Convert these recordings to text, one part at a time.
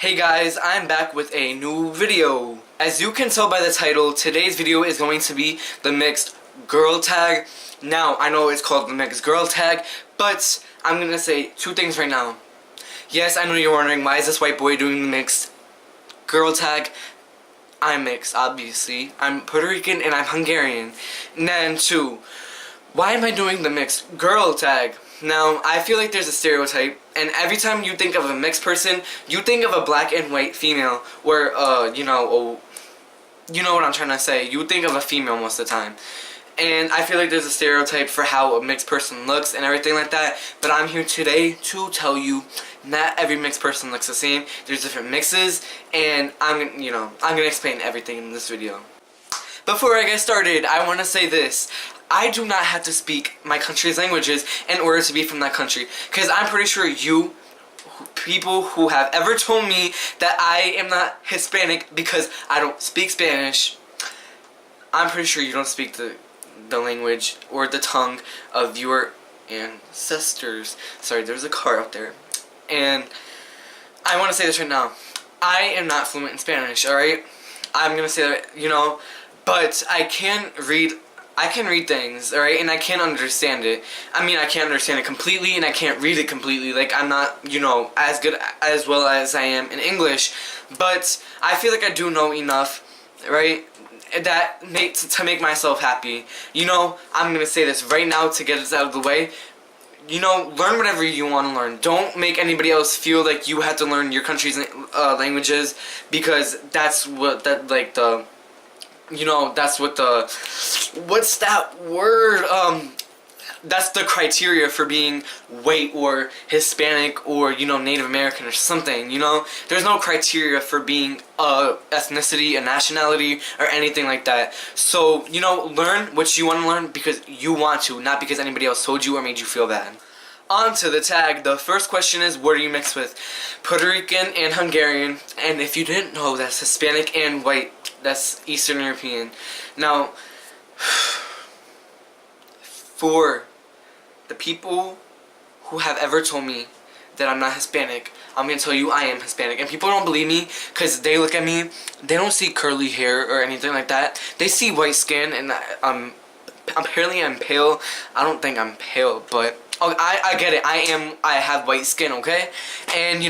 Hey guys, I'm back with a new video. As you can tell by the title, today's video is going to be the mixed girl tag. Now, I know it's called the mixed girl tag, but I'm gonna say two things right now. Yes, I know you're wondering, why is this white boy doing the mixed girl tag? I'm mixed, obviously. I'm Puerto Rican and I'm Hungarian. And then two, why am I doing the mixed girl tag? Now, I feel like there's a stereotype, and every time you think of a mixed person, you think of a black and white female, where, you know what I'm trying to say. You think of a female most of the time. And I feel like there's a stereotype for how a mixed person looks and everything like that, but I'm here today to tell you not every mixed person looks the same. There's different mixes, and I'm gonna explain everything in this video. Before I get started, I want to say this. I do not have to speak my country's languages in order to be from that country. Because I'm pretty sure people who have ever told me that I am not Hispanic because I don't speak Spanish, I'm pretty sure you don't speak the language or the tongue of your ancestors. Sorry, there's a car out there. And I want to say this right now. I am not fluent in Spanish, alright? I'm going to say that, but I can read things, alright, and I can understand it. I mean, I can't understand it completely, and I can't read it completely. Like, I'm not, as good as well as I am in English, but I feel like I do know enough, right, to make myself happy. I'm gonna say this right now to get this out of the way. Learn whatever you want to learn. Don't make anybody else feel like you have to learn your country's languages, because that's what what's that word? That's the criteria for being white or Hispanic or, Native American or something, There's no criteria for being a ethnicity, a nationality, or anything like that. So, learn what you want to learn because you want to, not because anybody else told you or made you feel bad. On to the tag. The first question is, what are you mixed with? Puerto Rican and Hungarian. And if you didn't know, that's Hispanic and white. That's Eastern European. Now, for the people who have ever told me that I'm not Hispanic, I'm going to tell you I am Hispanic. And people don't believe me because they look at me, they don't see curly hair or anything like that. They see white skin, and apparently I'm pale. I don't think I'm pale, but I get it. I have white skin, okay? And,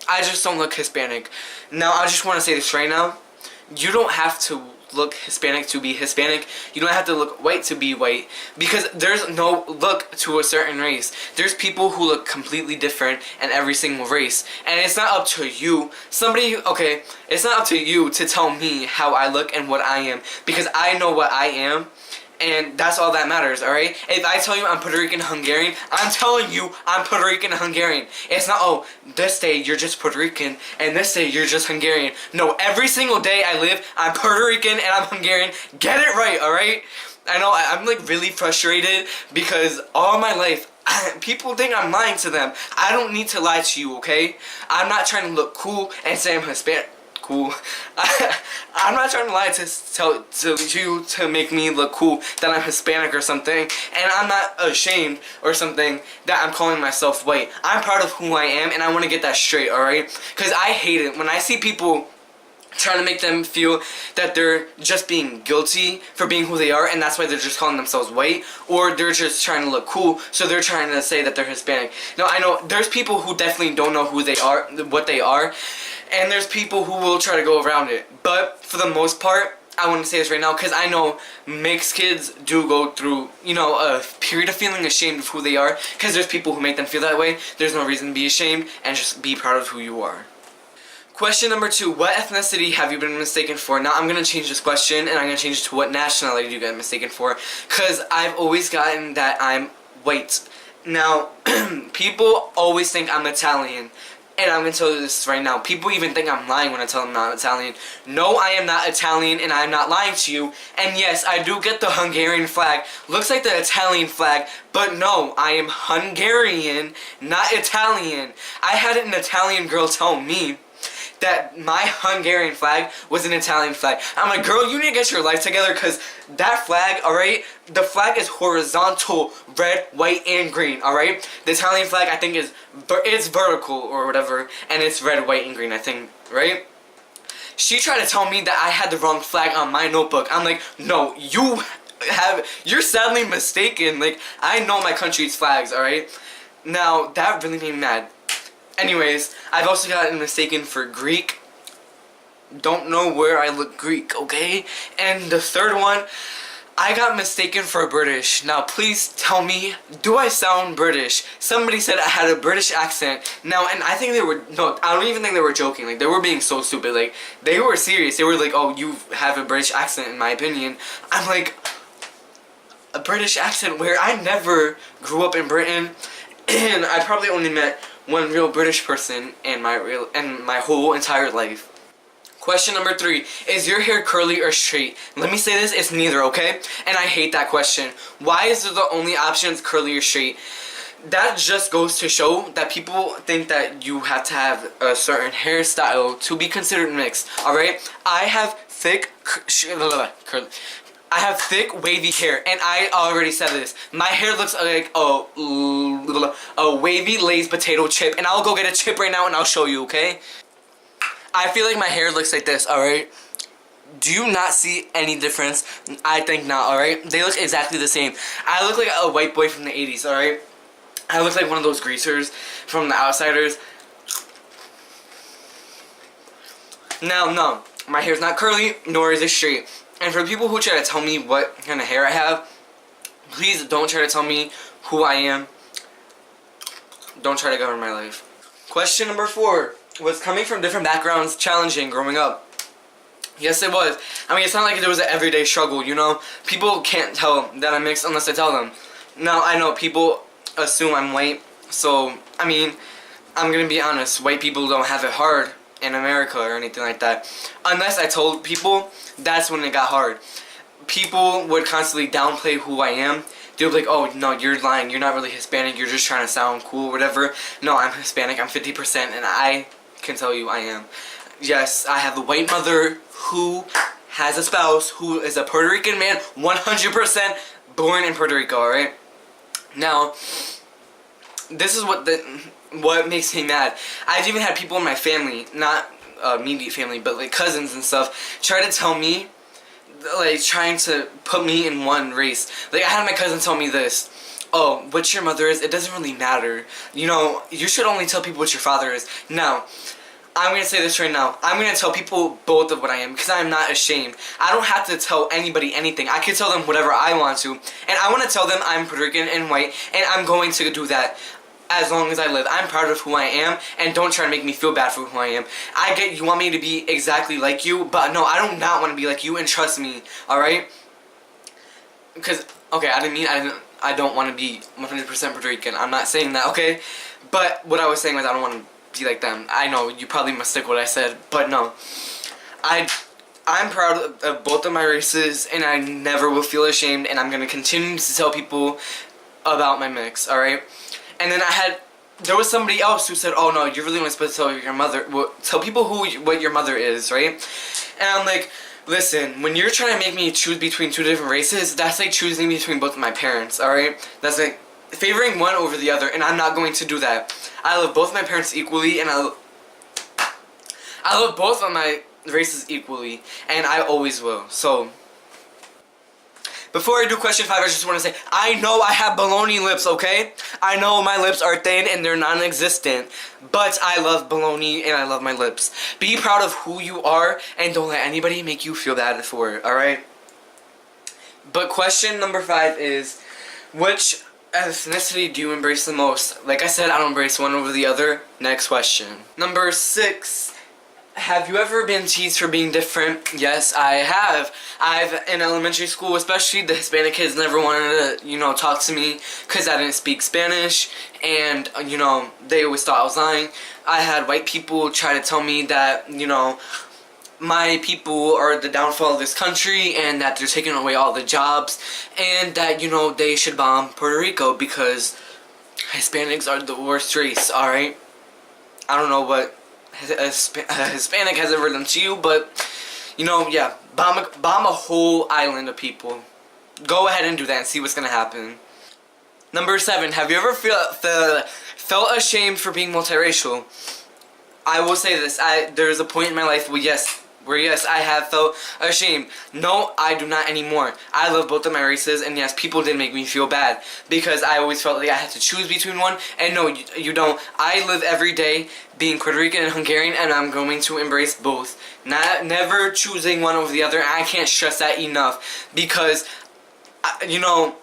I just don't look Hispanic. Now, I just want to say this right now. You don't have to look Hispanic to be Hispanic. You don't have to look white to be white, because there's no look to a certain race. There's people who look completely different in every single race, and it's not up to you. It's not up to you to tell me how I look and what I am, because I know what I am. And that's all that matters, alright? If I tell you I'm Puerto Rican Hungarian, I'm telling you I'm Puerto Rican Hungarian. It's not, oh, this day you're just Puerto Rican, and this day you're just Hungarian. No, every single day I live, I'm Puerto Rican and I'm Hungarian. Get it right, alright? I know, I'm like really frustrated because all my life, people think I'm lying to them. I don't need to lie to you, okay? I'm not trying to look cool and say I'm Hispanic. Cool. I'm not trying to lie to you to make me look cool that I'm Hispanic or something, and I'm not ashamed or something that I'm calling myself white. I'm proud of who I am, and I want to get that straight, alright? Because I hate it when I see people trying to make them feel that they're just being guilty for being who they are, and that's why they're just calling themselves white, or they're just trying to look cool, so they're trying to say that they're Hispanic. Now, I know there's people who definitely don't know who they are, what they are, and there's people who will try to go around it. But for the most part, I want to say this right now, because I know mixed kids do go through, a period of feeling ashamed of who they are, because there's people who make them feel that way. There's no reason to be ashamed, and just be proud of who you are. Question number 2, what ethnicity have you been mistaken for? Now, I'm going to change this question, and I'm going to change it to what nationality you get mistaken for, because I've always gotten that I'm white. Now, people always think I'm Italian, and I'm going to tell you this right now. People even think I'm lying when I tell them I'm not Italian. No, I am not Italian, and I'm not lying to you. And yes, I do get the Hungarian flag. Looks like the Italian flag, but no, I am Hungarian, not Italian. I had an Italian girl tell me that my Hungarian flag was an Italian flag. I'm like, girl, you need to get your life together, because that flag, alright, the flag is horizontal, red, white, and green, alright? The Italian flag, I think, it's vertical or whatever, and it's red, white, and green, I think, right? She tried to tell me that I had the wrong flag on my notebook. I'm like, no, you're sadly mistaken. Like, I know my country's flags, alright? Now, that really made me mad. Anyways, I've also gotten mistaken for Greek. Don't know where I look Greek, okay? And the third one, I got mistaken for British. Now, please tell me, do I sound British? Somebody said I had a British accent. Now, and I think I don't even think they were joking. Like, they were being so stupid. Like, they were serious. They were like, oh, you have a British accent, in my opinion. I'm like, a British accent where I never grew up in Britain. And I probably only met one real British person in my whole entire life. Question number 3. Is your hair curly or straight? Let me say this, it's neither, okay? And I hate that question. Why is it the only options curly or straight? That just goes to show that people think that you have to have a certain hairstyle to be considered mixed, alright? I have thick wavy hair, and I already said this. My hair looks like a wavy Lay's potato chip, and I'll go get a chip right now and I'll show you, okay? I feel like my hair looks like this, alright? Do you not see any difference? I think not, alright? They look exactly the same. I look like a white boy from the 80s, alright? I look like one of those greasers from The Outsiders. Now, no. My hair's not curly, nor is it straight. And for people who try to tell me what kind of hair I have, please don't try to tell me who I am. Don't try to govern my life. Question number 4. Was coming from different backgrounds challenging growing up? Yes, it was. I mean, it's not like there was an everyday struggle, you know? People can't tell that I'm mixed unless I tell them. Now, I know people assume I'm white, so, I mean, I'm gonna be honest, white people don't have it hard in America or anything like that. Unless I told people, that's when it got hard. People would constantly downplay who I am. They would be like, oh, no, you're lying, you're not really Hispanic, you're just trying to sound cool or whatever. No, I'm Hispanic, I'm 50%, and I can tell you I am. Yes, I have a white mother who has a spouse who is a Puerto Rican man, 100% born in Puerto Rico, alright? Now, this is what makes me mad. I've even had people in my family, not immediate family, but like cousins and stuff, try to tell me, like trying to put me in one race. Like I had my cousin tell me this. Oh, what your mother is, it doesn't really matter. You know, you should only tell people what your father is. Now, I'm going to say this right now. I'm going to tell people both of what I am because I'm not ashamed. I don't have to tell anybody anything. I can tell them whatever I want to. And I want to tell them I'm Puerto Rican and white, and I'm going to do that as long as I live. I'm proud of who I am, and don't try to make me feel bad for who I am. I get you want me to be exactly like you, but no, I do not want to be like you, and trust me, alright? Because, okay, I don't want to be 100% Puerto Rican. I'm not saying that, okay? But what I was saying was I don't want to be like them. I know, you probably mistook what I said, but no. I'm proud of both of my races, and I never will feel ashamed, and I'm going to continue to tell people about my mix, alright? And then there was somebody else who said, oh no, you're really only supposed to tell your mother, tell people what your mother is, right? And I'm like, listen, when you're trying to make me choose between two different races, that's like choosing between both of my parents, alright? That's like favoring one over the other, and I'm not going to do that. I love both my parents equally, and I love both of my races equally, and I always will. So, before I do question 5, I just want to say, I know I have baloney lips, okay? I know my lips are thin and they're non-existent, but I love baloney and I love my lips. Be proud of who you are and don't let anybody make you feel bad for it, alright? But question number 5 is, which ethnicity do you embrace the most? Like I said, I don't embrace one over the other. Next question. Number 6. Have you ever been teased for being different? Yes, I have. In elementary school, especially, the Hispanic kids never wanted to, talk to me because I didn't speak Spanish, and, they always thought I was lying. I had white people try to tell me that, my people are the downfall of this country, and that they're taking away all the jobs, and that, they should bomb Puerto Rico because Hispanics are the worst race, alright? I don't know what a Hispanic has ever done to you, but you know, yeah, bomb a whole island of people. Go ahead and do that and see what's gonna happen. Number 7, have you ever felt ashamed for being multiracial? I will say this, there's a point in my life where yes, I have felt ashamed. No, I do not anymore. I love both of my races, and yes, people did make me feel bad because I always felt like I had to choose between one, and no, you don't. I live every day being Puerto Rican and Hungarian, and I'm going to embrace both. Never choosing one over the other. I can't stress that enough because, you know,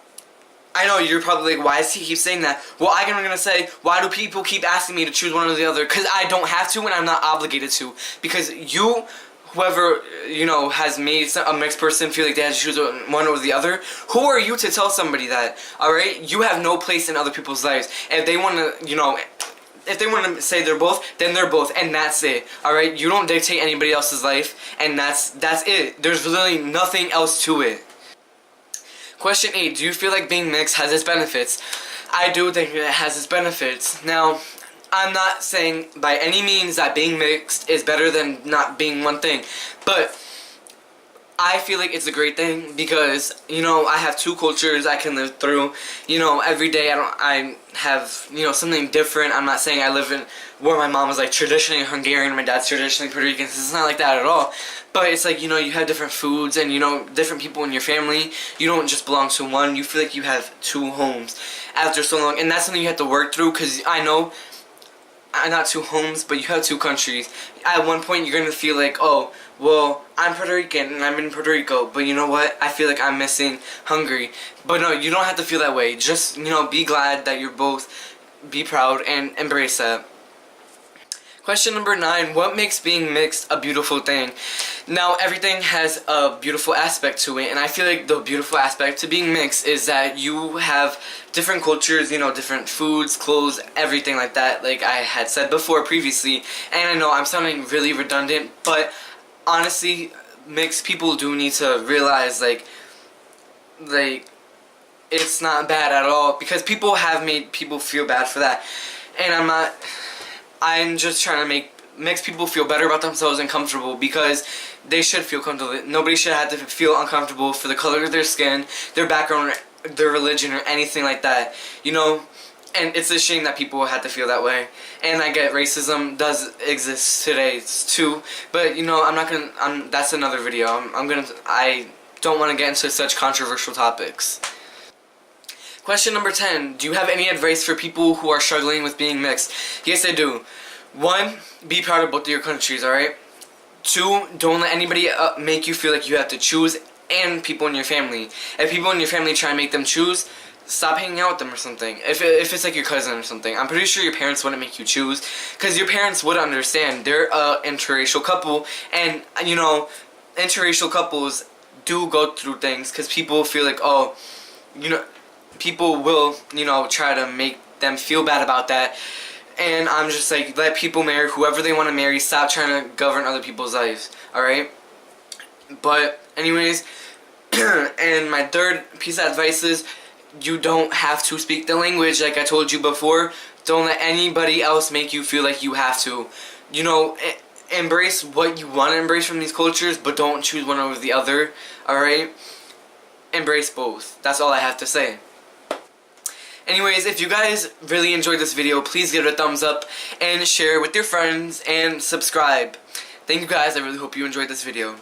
I know you're probably like, why does he keep saying that? Well, I'm gonna say, why do people keep asking me to choose one or the other? Because I don't have to, and I'm not obligated to. Because whoever, you know, has made a mixed person feel like they have to choose one or the other, who are you to tell somebody that? Alright? You have no place in other people's lives. If they want to, you know, if they want to say they're both, then they're both, and that's it. Alright? You don't dictate anybody else's life, and that's it. There's literally nothing else to it. Question 8, do you feel like being mixed has its benefits? I do think it has its benefits. Now, I'm not saying by any means that being mixed is better than not being one thing, but I feel like it's a great thing because, you know, I have 2 cultures I can live through. You know, every day I have, you know, something different. I'm not saying I live in where my mom was like traditionally Hungarian, my dad's traditionally Puerto Rican. It's not like that at all. But it's like, you know, you have different foods and, you know, different people in your family. You don't just belong to one. You feel like you have 2 homes after so long. And that's something you have to work through because I know, not 2 homes, but you have 2 countries. At one point, you're going to feel like, oh, well, I'm Puerto Rican and I'm in Puerto Rico, but you know what? I feel like I'm missing Hungary. But no, you don't have to feel that way. Just, you know, be glad that you're both, be proud, and embrace that. Question number 9, what makes being mixed a beautiful thing? Now, everything has a beautiful aspect to it, and I feel like the beautiful aspect to being mixed is that you have different cultures, you know, different foods, clothes, everything like that, like I had said before previously. And I know I'm sounding really redundant, but honestly, mixed people do need to realize, like, it's not bad at all, because people have made people feel bad for that, and I'm just trying to make mixed people feel better about themselves and comfortable, because they should feel comfortable. Nobody should have to feel uncomfortable for the color of their skin, their background, their religion, or anything like that, you know. And it's a shame that people had to feel that way. And I get racism does exist today too, but you know, that's another video. I don't want to get into such controversial topics. Question number 10, do you have any advice for people who are struggling with being mixed? Yes, I do. 1, be proud of both of your countries, alright? 2, don't let anybody make you feel like you have to choose, and people in your family. If people in your family try and make them choose, stop hanging out with them or something. If it's like your cousin or something, I'm pretty sure your parents wouldn't make you choose, because your parents would understand. They're a interracial couple, and you know, interracial couples do go through things, because people feel like, oh, you know, people will, you know, try to make them feel bad about that. And I'm just like, let people marry whoever they want to marry. Stop trying to govern other people's lives, alright? But anyways, and my third piece of advice is, you don't have to speak the language, like I told you before. Don't let anybody else make you feel like you have to. You know, embrace what you want to embrace from these cultures, but don't choose one over the other, alright? Embrace both. That's all I have to say. Anyways, if you guys really enjoyed this video, please give it a thumbs up and share with your friends and subscribe. Thank you guys, I really hope you enjoyed this video.